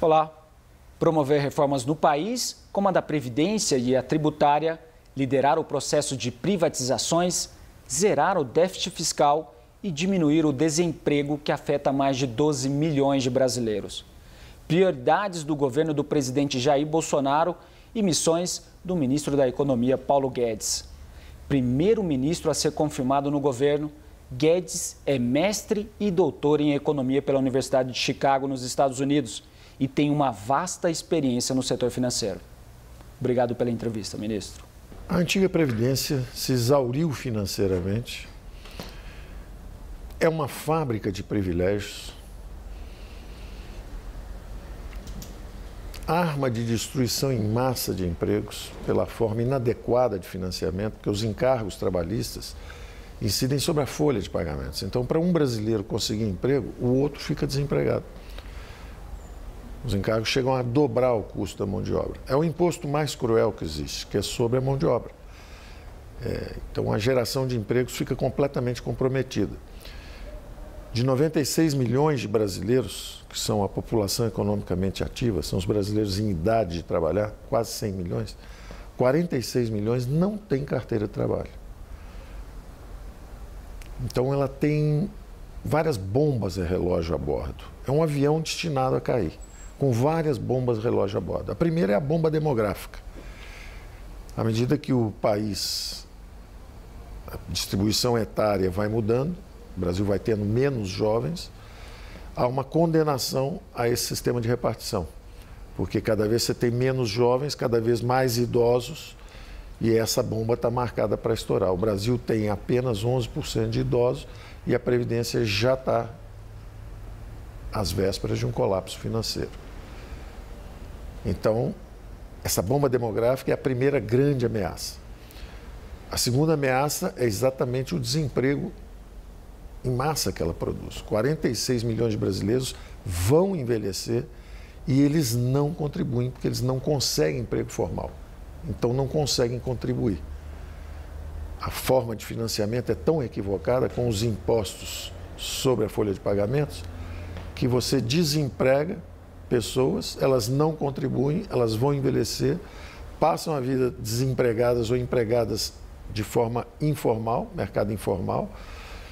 Olá. Promover reformas no país, como a da Previdência e a tributária, liderar o processo de privatizações, zerar o déficit fiscal e diminuir o desemprego que afeta mais de 12 milhões de brasileiros. Prioridades do governo do presidente Jair Bolsonaro e missões do ministro da Economia, Paulo Guedes. Primeiro-ministro a ser confirmado no governo, Guedes é mestre e doutor em economia pela Universidade de Chicago, nos Estados Unidos, e tem uma vasta experiência no setor financeiro. Obrigado pela entrevista, ministro. A antiga Previdência se exauriu financeiramente. É uma fábrica de privilégios. Arma de destruição em massa de empregos pela forma inadequada de financiamento, porque os encargos trabalhistas incidem sobre a folha de pagamentos. Então, para um brasileiro conseguir emprego, o outro fica desempregado. Os encargos chegam a dobrar o custo da mão de obra. É o imposto mais cruel que existe, que é sobre a mão de obra. Então, a geração de empregos fica completamente comprometida. De 96 milhões de brasileiros, que são a população economicamente ativa, são os brasileiros em idade de trabalhar, quase 100 milhões, 46 milhões não têm carteira de trabalho. Então, ela tem várias bombas de relógio a bordo. É um avião destinado a cair, com várias bombas de relógio a bordo. A primeira é a bomba demográfica. À medida que o país, a distribuição etária vai mudando, o Brasil vai tendo menos jovens, há uma condenação a esse sistema de repartição. Porque cada vez você tem menos jovens, cada vez mais idosos, e essa bomba está marcada para estourar. O Brasil tem apenas 11% de idosos e a Previdência já está às vésperas de um colapso financeiro. Então, essa bomba demográfica é a primeira grande ameaça. A segunda ameaça é exatamente o desemprego em massa que ela produz. 46 milhões de brasileiros vão envelhecer e eles não contribuem, porque eles não conseguem emprego formal. Então, não conseguem contribuir. A forma de financiamento é tão equivocada com os impostos sobre a folha de pagamentos que você desemprega pessoas, elas não contribuem, elas vão envelhecer, passam a vida desempregadas ou empregadas de forma informal, mercado informal.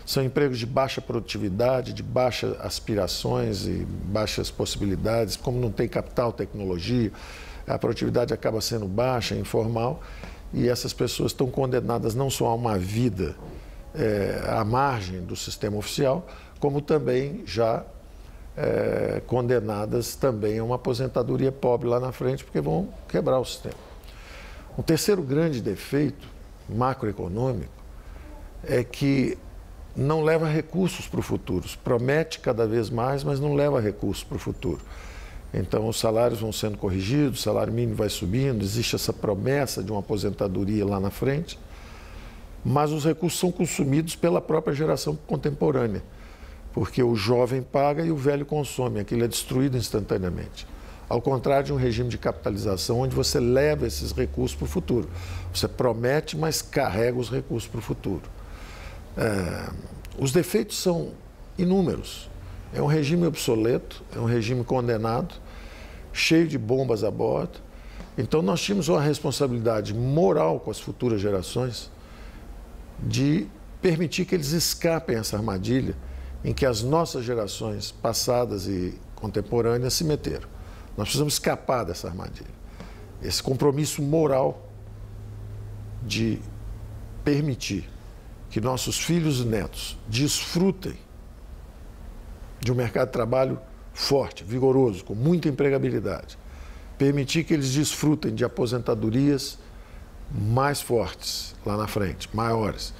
São empregos de baixa produtividade, de baixas aspirações e baixas possibilidades. Como não tem capital, tecnologia, a produtividade acaba sendo baixa, informal, e essas pessoas estão condenadas não só a uma vida à margem do sistema oficial, como também já condenadas também a uma aposentadoria pobre lá na frente, porque vão quebrar o sistema. Um terceiro grande defeito macroeconômico é que não leva recursos para o futuro. Promete cada vez mais, mas não leva recursos para o futuro. Então, os salários vão sendo corrigidos, o salário mínimo vai subindo, existe essa promessa de uma aposentadoria lá na frente, mas os recursos são consumidos pela própria geração contemporânea, porque o jovem paga e o velho consome, aquilo é destruído instantaneamente. Ao contrário de um regime de capitalização, onde você leva esses recursos para o futuro. Você promete, mas carrega os recursos para o futuro. Os defeitos são inúmeros. É um regime obsoleto, é um regime condenado, cheio de bombas a bordo. Então, nós tínhamos uma responsabilidade moral com as futuras gerações de permitir que eles escapem essa armadilha em que as nossas gerações passadas e contemporâneas se meteram. Nós precisamos escapar dessa armadilha. Esse compromisso moral de permitir que nossos filhos e netos desfrutem de um mercado de trabalho forte, vigoroso, com muita empregabilidade. Permitir que eles desfrutem de aposentadorias mais fortes lá na frente, maiores.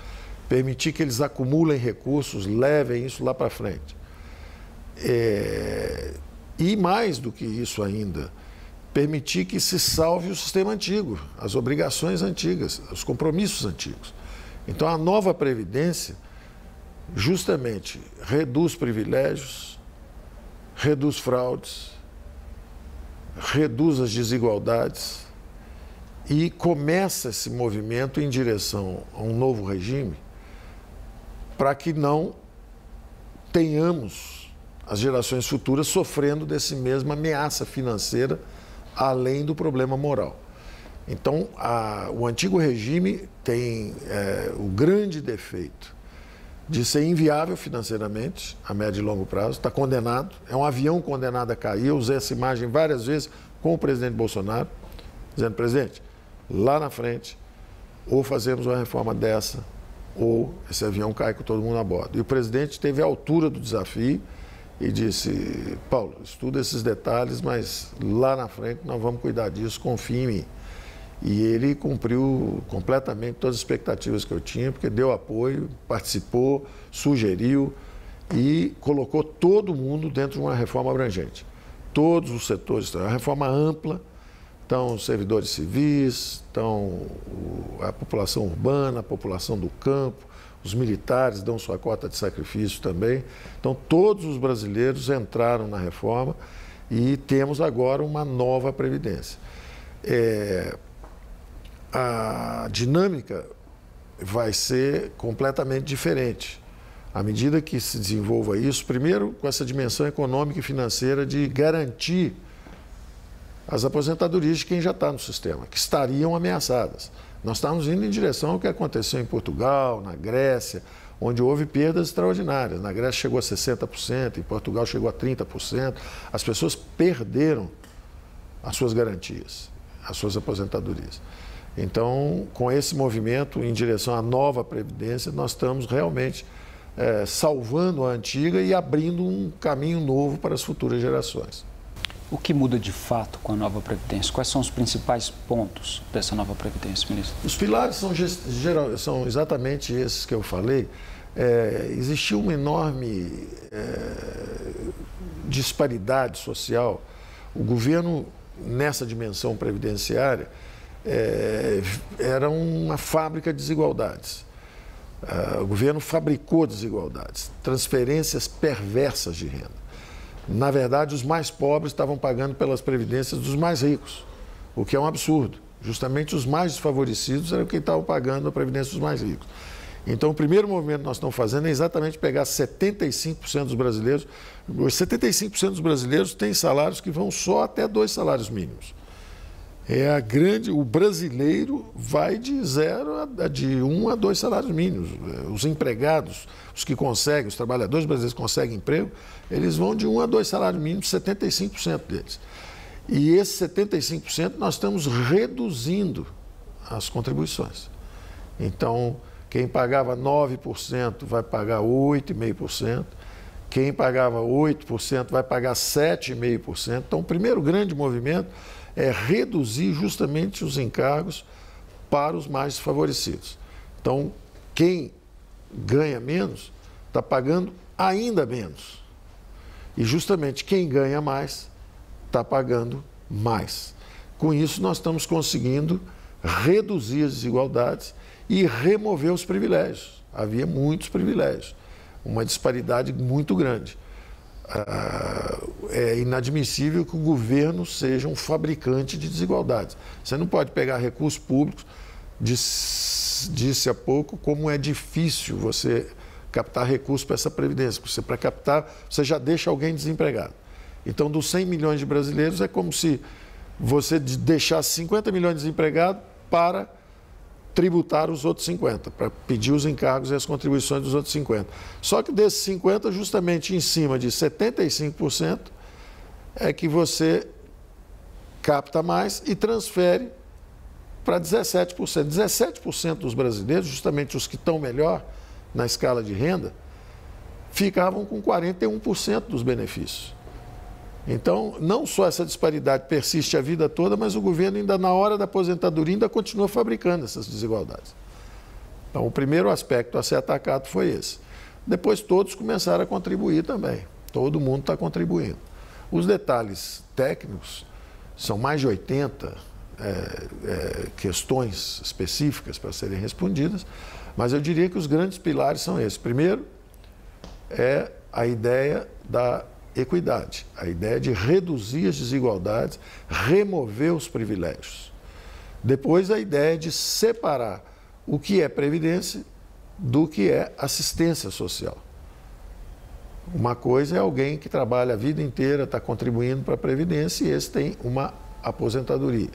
Permitir que eles acumulem recursos, levem isso lá para frente. E mais do que isso ainda, permitir que se salve o sistema antigo, as obrigações antigas, os compromissos antigos. Então, a nova Previdência justamente reduz privilégios, reduz fraudes, reduz as desigualdades e começa esse movimento em direção a um novo regime para que não tenhamos as gerações futuras sofrendo dessa mesma ameaça financeira, além do problema moral. Então, o antigo regime tem o grande defeito de ser inviável financeiramente, a médio e longo prazo, está condenado, é um avião condenado a cair. Eu usei essa imagem várias vezes com o presidente Bolsonaro, dizendo: presidente, lá na frente, ou fazemos uma reforma dessa, ou esse avião cai com todo mundo a bordo. E o presidente teve a altura do desafio e disse: Paulo, estuda esses detalhes, mas lá na frente nós vamos cuidar disso, confie em mim. E ele cumpriu completamente todas as expectativas que eu tinha, porque deu apoio, participou, sugeriu e colocou todo mundo dentro de uma reforma abrangente. Todos os setores, uma reforma ampla. Então, os servidores civis, então, a população urbana, a população do campo, os militares dão sua cota de sacrifício também. Então, todos os brasileiros entraram na reforma e temos agora uma nova Previdência. A dinâmica vai ser completamente diferente. À medida que se desenvolva isso, primeiro com essa dimensão econômica e financeira de garantir as aposentadorias de quem já está no sistema, que estariam ameaçadas. Nós estamos indo em direção ao que aconteceu em Portugal, na Grécia, onde houve perdas extraordinárias. Na Grécia chegou a 60%, em Portugal chegou a 30%. As pessoas perderam as suas garantias, as suas aposentadorias. Então, com esse movimento em direção à nova Previdência, nós estamos realmente salvando a antiga e abrindo um caminho novo para as futuras gerações. O que muda de fato com a nova Previdência? Quais são os principais pontos dessa nova Previdência, ministro? Os pilares são exatamente esses que eu falei. Existiu uma enorme disparidade social. O governo, nessa dimensão previdenciária, era uma fábrica de desigualdades. O governo fabricou desigualdades, transferências perversas de renda. Na verdade, os mais pobres estavam pagando pelas previdências dos mais ricos, o que é um absurdo. Justamente os mais desfavorecidos eram quem estavam pagando a previdência dos mais ricos. Então, o primeiro movimento que nós estamos fazendo é exatamente pegar 75% dos brasileiros. Os 75% dos brasileiros têm salários que vão só até 2 salários mínimos. O brasileiro vai de 1 a 2 salários mínimos. Os empregados, os que conseguem, os trabalhadores brasileiros que conseguem emprego, eles vão de 1 a 2 salários mínimos, 75% deles. E esses 75% nós estamos reduzindo as contribuições. Então, quem pagava 9% vai pagar 8,5%, quem pagava 8% vai pagar 7,5%. Então, o primeiro grande movimento é reduzir justamente os encargos para os mais desfavorecidos. Então, quem ganha menos está pagando ainda menos. E justamente quem ganha mais está pagando mais. Com isso, nós estamos conseguindo reduzir as desigualdades e remover os privilégios. Havia muitos privilégios, uma disparidade muito grande. É inadmissível que o governo seja um fabricante de desigualdades. Você não pode pegar recursos públicos, disse há pouco, como é difícil você captar recursos para essa previdência. Para captar, você já deixa alguém desempregado. Então, dos 100 milhões de brasileiros, é como se você deixasse 50 milhões de desempregados para tributar os outros 50, para pedir os encargos e as contribuições dos outros 50. Só que desses 50, justamente em cima de 75%, é que você capta mais e transfere para 17%. 17% dos brasileiros, justamente os que estão melhor na escala de renda, ficavam com 41% dos benefícios. Então, não só essa disparidade persiste a vida toda, mas o governo ainda na hora da aposentadoria ainda continua fabricando essas desigualdades. Então, o primeiro aspecto a ser atacado foi esse. Depois todos começaram a contribuir também. Todo mundo está contribuindo. Os detalhes técnicos são mais de 80 questões específicas para serem respondidas, mas eu diria que os grandes pilares são esses. Primeiro, é a ideia da equidade, a ideia de reduzir as desigualdades, remover os privilégios. Depois, a ideia de separar o que é previdência do que é assistência social. Uma coisa é alguém que trabalha a vida inteira, está contribuindo para a Previdência e esse tem uma aposentadoria.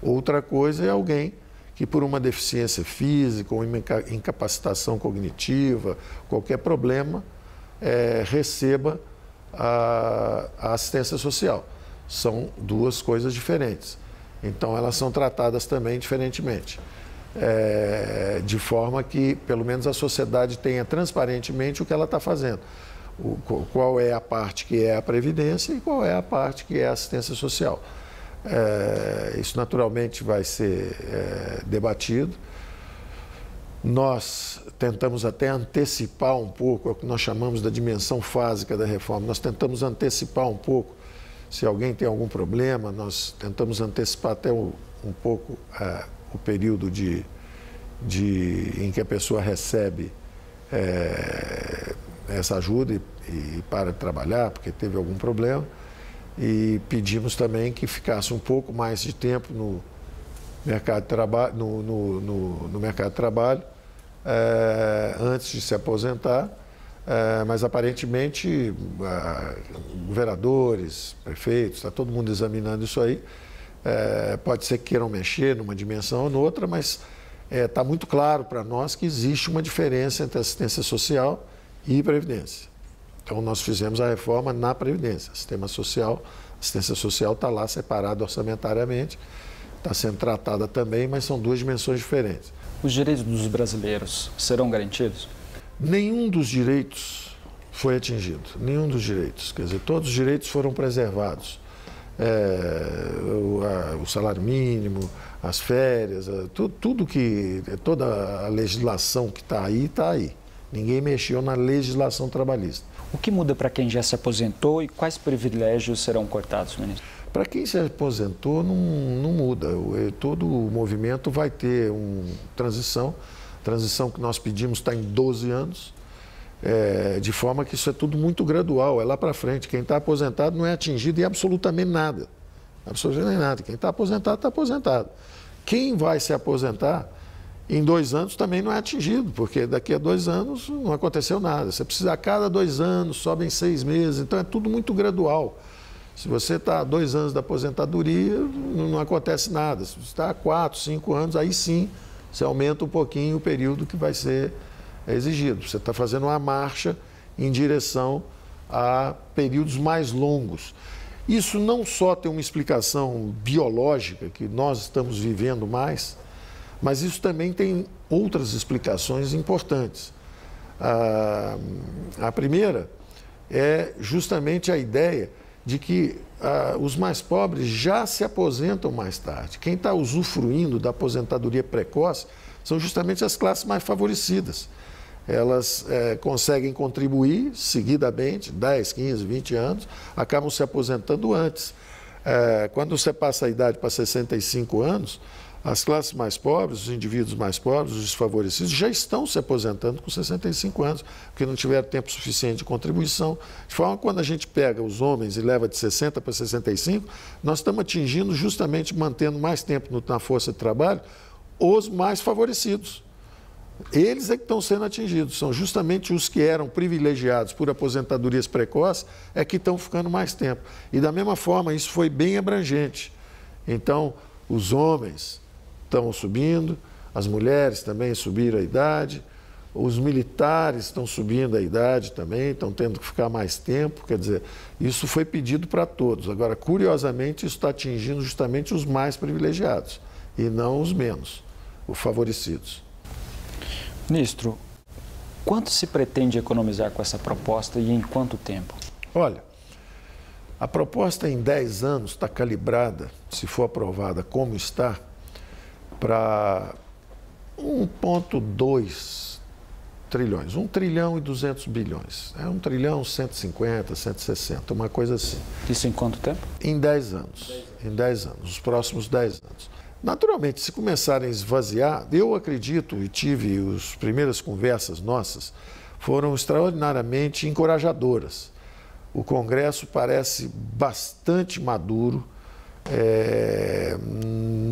Outra coisa é alguém que por uma deficiência física ou incapacitação cognitiva, qualquer problema, receba a assistência social. São duas coisas diferentes. Então, elas são tratadas também diferentemente. De forma que, pelo menos, a sociedade tenha transparentemente o que ela está fazendo. Qual é a parte que é a Previdência e qual é a parte que é a assistência social. Isso naturalmente vai ser debatido. Nós tentamos até antecipar um pouco, é o que nós chamamos da dimensão fásica da reforma. Nós tentamos antecipar um pouco, se alguém tem algum problema, nós tentamos antecipar até um pouco o período em que a pessoa recebe essa ajuda e para de trabalhar porque teve algum problema. E pedimos também que ficasse um pouco mais de tempo no mercado de trabalho, no mercado de trabalho antes de se aposentar, mas aparentemente governadores, prefeitos, está todo mundo examinando isso aí. Pode ser que queiram mexer numa dimensão ou noutra, mas está muito claro para nós que existe uma diferença entre assistência social e previdência. Então, nós fizemos a reforma na Previdência. Sistema social, assistência social está lá separada orçamentariamente, está sendo tratada também, mas são duas dimensões diferentes. Os direitos dos brasileiros serão garantidos? Nenhum dos direitos foi atingido, nenhum dos direitos. Quer dizer, todos os direitos foram preservados. O salário mínimo, as férias, toda a legislação que está aí, está aí. Ninguém mexeu na legislação trabalhista. O que muda para quem já se aposentou e quais privilégios serão cortados, ministro? Para quem se aposentou, não muda. Todo o movimento vai ter uma transição. A transição que nós pedimos está em 12 anos, de forma que isso é tudo muito gradual, é lá para frente. Quem está aposentado não é atingido em absolutamente nada. Absolutamente nada. Quem está aposentado, está aposentado. Quem vai se aposentar em 2 anos também não é atingido, porque daqui a 2 anos não aconteceu nada. Você precisa, a cada 2 anos, sobe em 6 meses, então é tudo muito gradual. Se você está há 2 anos da aposentadoria, não acontece nada. Se você está há 4, 5 anos, aí sim você aumenta um pouquinho o período que vai ser exigido. Você está fazendo uma marcha em direção a períodos mais longos. Isso não só tem uma explicação biológica, que nós estamos vivendo mais, mas isso também tem outras explicações importantes. A primeira é justamente a ideia de que os mais pobres já se aposentam mais tarde. Quem está usufruindo da aposentadoria precoce são justamente as classes mais favorecidas. Elas conseguem contribuir seguidamente, 10, 15, 20 anos, acabam se aposentando antes. Quando você passa a idade para 65 anos, as classes mais pobres, os indivíduos mais pobres, os desfavorecidos, já estão se aposentando com 65 anos, porque não tiveram tempo suficiente de contribuição. De forma que, quando a gente pega os homens e leva de 60 para 65, nós estamos atingindo, justamente mantendo mais tempo na força de trabalho, os mais favorecidos. Eles é que estão sendo atingidos, são justamente os que eram privilegiados por aposentadorias precoces, é que estão ficando mais tempo. E, da mesma forma, isso foi bem abrangente. Então, os homens estão subindo, as mulheres também subiram a idade, os militares estão subindo a idade também, estão tendo que ficar mais tempo, quer dizer, isso foi pedido para todos. Agora, curiosamente, isso está atingindo justamente os mais privilegiados e não os menos, os favorecidos. Ministro, quanto se pretende economizar com essa proposta e em quanto tempo? Olha, a proposta em 10 anos está calibrada, se for aprovada como está, para 1,2 trilhões, 1 trilhão e 200 bilhões. É 1 trilhão, 150, 160, uma coisa assim. Isso em quanto tempo? Em 10 anos. Em 10 anos, os próximos 10 anos. Naturalmente, se começarem a esvaziar, eu acredito, e tive as primeiras conversas nossas, foram extraordinariamente encorajadoras. O Congresso parece bastante maduro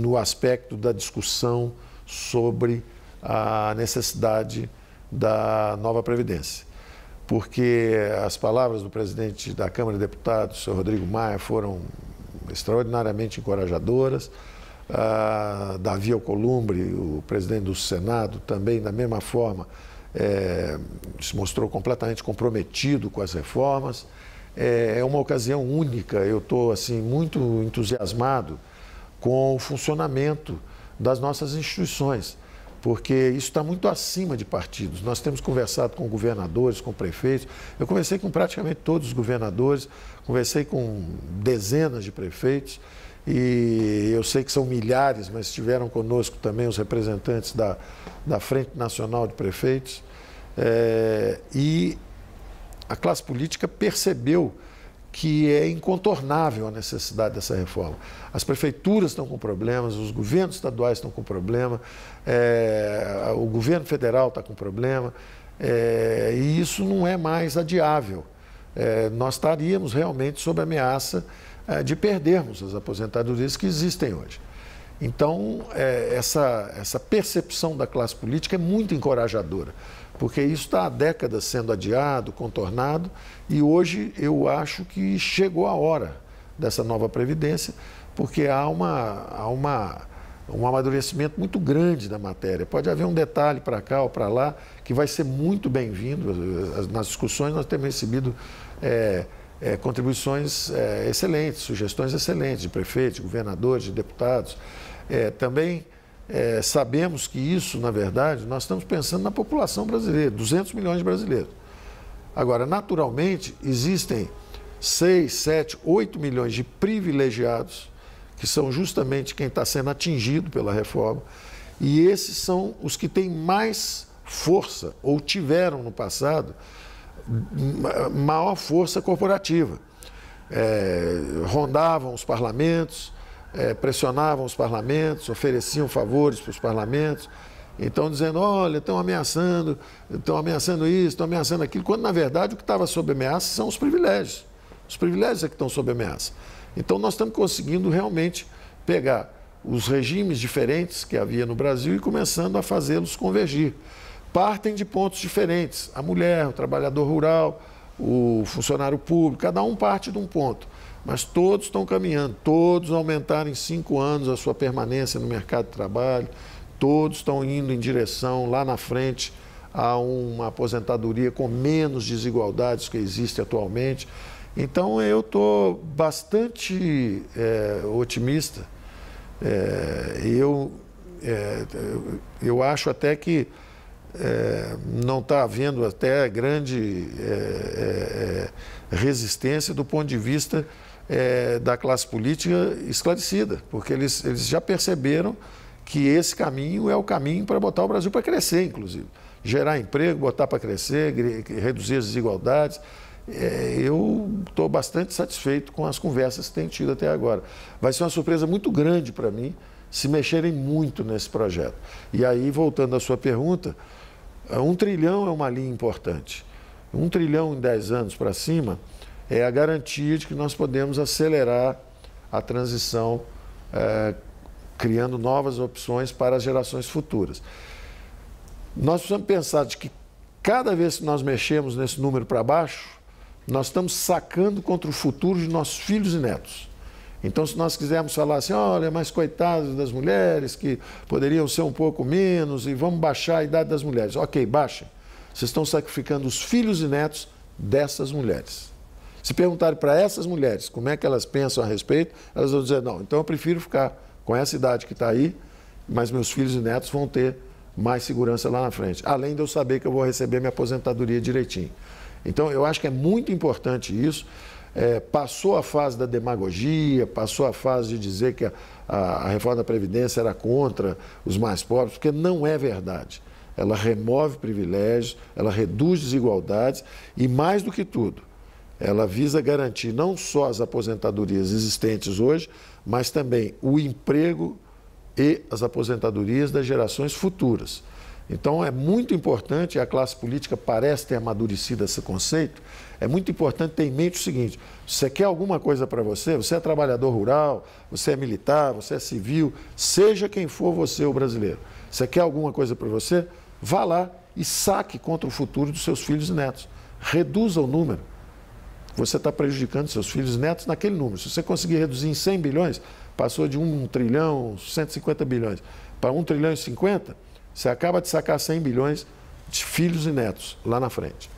no aspecto da discussão sobre a necessidade da nova Previdência. porque as palavras do presidente da Câmara de Deputados, o senhor Rodrigo Maia, foram extraordinariamente encorajadoras. Davi Alcolumbre, o presidente do Senado, também, da mesma forma, se mostrou completamente comprometido com as reformas. É uma ocasião única, eu estou assim, muito entusiasmado com o funcionamento das nossas instituições, porque isso está muito acima de partidos. Nós temos conversado com governadores, com prefeitos. Eu conversei com praticamente todos os governadores, conversei com dezenas de prefeitos, e eu sei que são milhares, mas estiveram conosco também os representantes da Frente Nacional de Prefeitos. E a classe política percebeu que é incontornável a necessidade dessa reforma. As prefeituras estão com problemas, os governos estaduais estão com problema, o governo federal está com problema, e isso não é mais adiável. Nós estaríamos realmente sob ameaça de perdermos as aposentadorias que existem hoje. Então, essa percepção da classe política é muito encorajadora, porque isso está há décadas sendo adiado, contornado, e hoje eu acho que chegou a hora dessa nova Previdência, porque há um amadurecimento muito grande da matéria. Pode haver um detalhe para cá ou para lá que vai ser muito bem-vindo. Nas discussões nós temos recebido contribuições excelentes, sugestões excelentes de prefeitos, de governadores, de deputados. Também sabemos que isso, na verdade, nós estamos pensando na população brasileira, 200 milhões de brasileiros. Agora, naturalmente, existem 6, 7, 8 milhões de privilegiados, que são justamente quem está sendo atingido pela reforma, e esses são os que têm mais força, ou tiveram no passado, maior força corporativa. Rondavam os parlamentos, pressionavam os parlamentos, ofereciam favores para os parlamentos, então dizendo, olha, estão ameaçando isso, estão ameaçando aquilo, quando na verdade o que estava sob ameaça são os privilégios. Os privilégios é que estão sob ameaça. Então nós estamos conseguindo realmente pegar os regimes diferentes que havia no Brasil e começando a fazê-los convergir. Partem de pontos diferentes, a mulher, o trabalhador rural, o funcionário público, cada um parte de um ponto. Mas todos estão caminhando, todos aumentaram em 5 anos a sua permanência no mercado de trabalho, todos estão indo em direção, lá na frente, a uma aposentadoria com menos desigualdades que existe atualmente. Então, eu estou bastante otimista. Eu acho até que não está havendo até grande resistência do ponto de vista da classe política esclarecida, porque eles já perceberam que esse caminho é o caminho para botar o Brasil para crescer, inclusive. Gerar emprego, botar para crescer, reduzir as desigualdades. Eu estou bastante satisfeito com as conversas que tenho tido até agora. Vai ser uma surpresa muito grande para mim se mexerem muito nesse projeto. E aí, voltando à sua pergunta, 1 trilhão é uma linha importante. 1 trilhão em 10 anos para cima é a garantia de que nós podemos acelerar a transição, criando novas opções para as gerações futuras. Nós precisamos pensar de que cada vez que nós mexemos nesse número para baixo, nós estamos sacando contra o futuro de nossos filhos e netos. Então, se nós quisermos falar assim, olha, mas coitados das mulheres que poderiam ser um pouco menos e vamos baixar a idade das mulheres. Ok, baixem. Vocês estão sacrificando os filhos e netos dessas mulheres. Se perguntarem para essas mulheres como é que elas pensam a respeito, elas vão dizer, não, então eu prefiro ficar com essa idade que está aí, mas meus filhos e netos vão ter mais segurança lá na frente. Além de eu saber que eu vou receber minha aposentadoria direitinho. Então, eu acho que é muito importante isso. Passou a fase da demagogia, passou a fase de dizer que a reforma da Previdência era contra os mais pobres, porque não é verdade. Ela remove privilégios, ela reduz desigualdades e, mais do que tudo, ela visa garantir não só as aposentadorias existentes hoje, mas também o emprego e as aposentadorias das gerações futuras. Então, é muito importante, e a classe política parece ter amadurecido esse conceito, é muito importante ter em mente o seguinte, você quer alguma coisa para você, você é trabalhador rural, você é militar, você é civil, seja quem for você, o brasileiro, você quer alguma coisa para você, vá lá e saque contra o futuro dos seus filhos e netos. Reduza o número. Você está prejudicando seus filhos e netos naquele número. Se você conseguir reduzir em 100 bilhões, passou de 1 trilhão, 150 bilhões, para 1 trilhão e 50, você acaba de sacar 100 bilhões de filhos e netos lá na frente.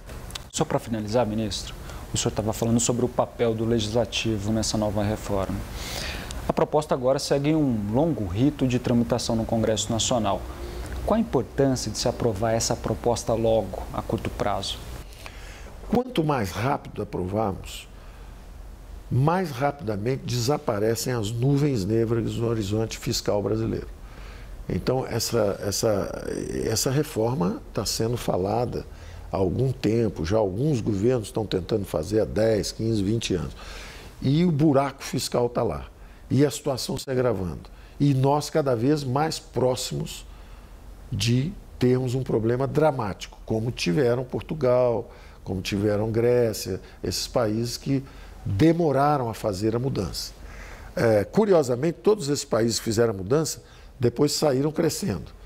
Só para finalizar, ministro, o senhor estava falando sobre o papel do Legislativo nessa nova reforma. A proposta agora segue um longo rito de tramitação no Congresso Nacional. Qual a importância de se aprovar essa proposta logo, a curto prazo? Quanto mais rápido aprovarmos, mais rapidamente desaparecem as nuvens negras no horizonte fiscal brasileiro. Então, essa reforma está sendo falada há algum tempo, já alguns governos estão tentando fazer há 10, 15, 20 anos. E o buraco fiscal está lá. E a situação se agravando. E nós cada vez mais próximos de termos um problema dramático, como tiveram Portugal, como tiveram Grécia, esses países que demoraram a fazer a mudança. Curiosamente, todos esses países que fizeram a mudança, depois saíram crescendo.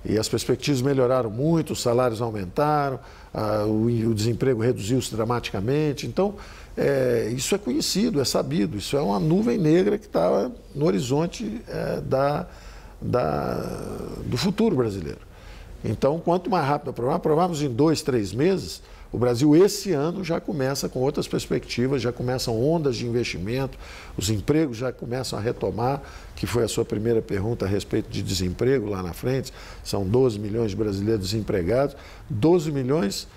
E as perspectivas melhoraram muito, os salários aumentaram, o desemprego reduziu-se dramaticamente. Então, isso é conhecido, é sabido, isso é uma nuvem negra que está no horizonte do futuro brasileiro. Então, quanto mais rápido aprovarmos em 2, 3 meses, o Brasil esse ano já começa com outras perspectivas, já começam ondas de investimento, os empregos já começam a retomar, que foi a sua primeira pergunta a respeito de desemprego lá na frente, são 12 milhões de brasileiros desempregados, 12 milhões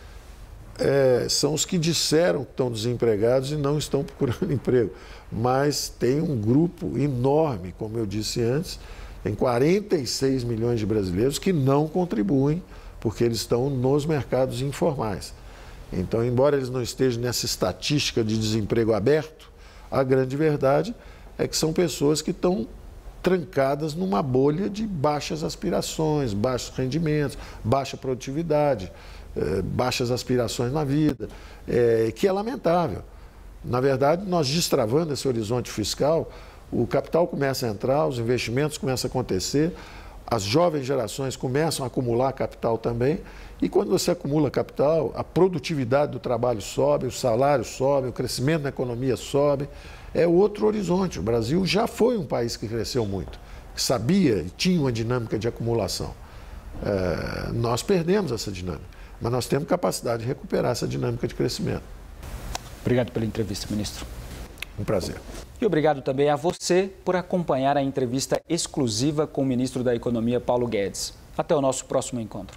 são os que disseram que estão desempregados e não estão procurando emprego, mas tem um grupo enorme, como eu disse antes, tem 46 milhões de brasileiros que não contribuem porque eles estão nos mercados informais. Então, embora eles não estejam nessa estatística de desemprego aberto, a grande verdade é que são pessoas que estão trancadas numa bolha de baixas aspirações, baixos rendimentos, baixa produtividade, baixas aspirações na vida, que é lamentável. Na verdade, nós destravando esse horizonte fiscal, o capital começa a entrar, os investimentos começam a acontecer, as jovens gerações começam a acumular capital também, e quando você acumula capital, a produtividade do trabalho sobe, o salário sobe, o crescimento da economia sobe, é outro horizonte. O Brasil já foi um país que cresceu muito, que sabia e tinha uma dinâmica de acumulação. Nós perdemos essa dinâmica, mas nós temos capacidade de recuperar essa dinâmica de crescimento. Obrigado pela entrevista, ministro. Um prazer. E obrigado também a você por acompanhar a entrevista exclusiva com o ministro da Economia, Paulo Guedes. Até o nosso próximo encontro.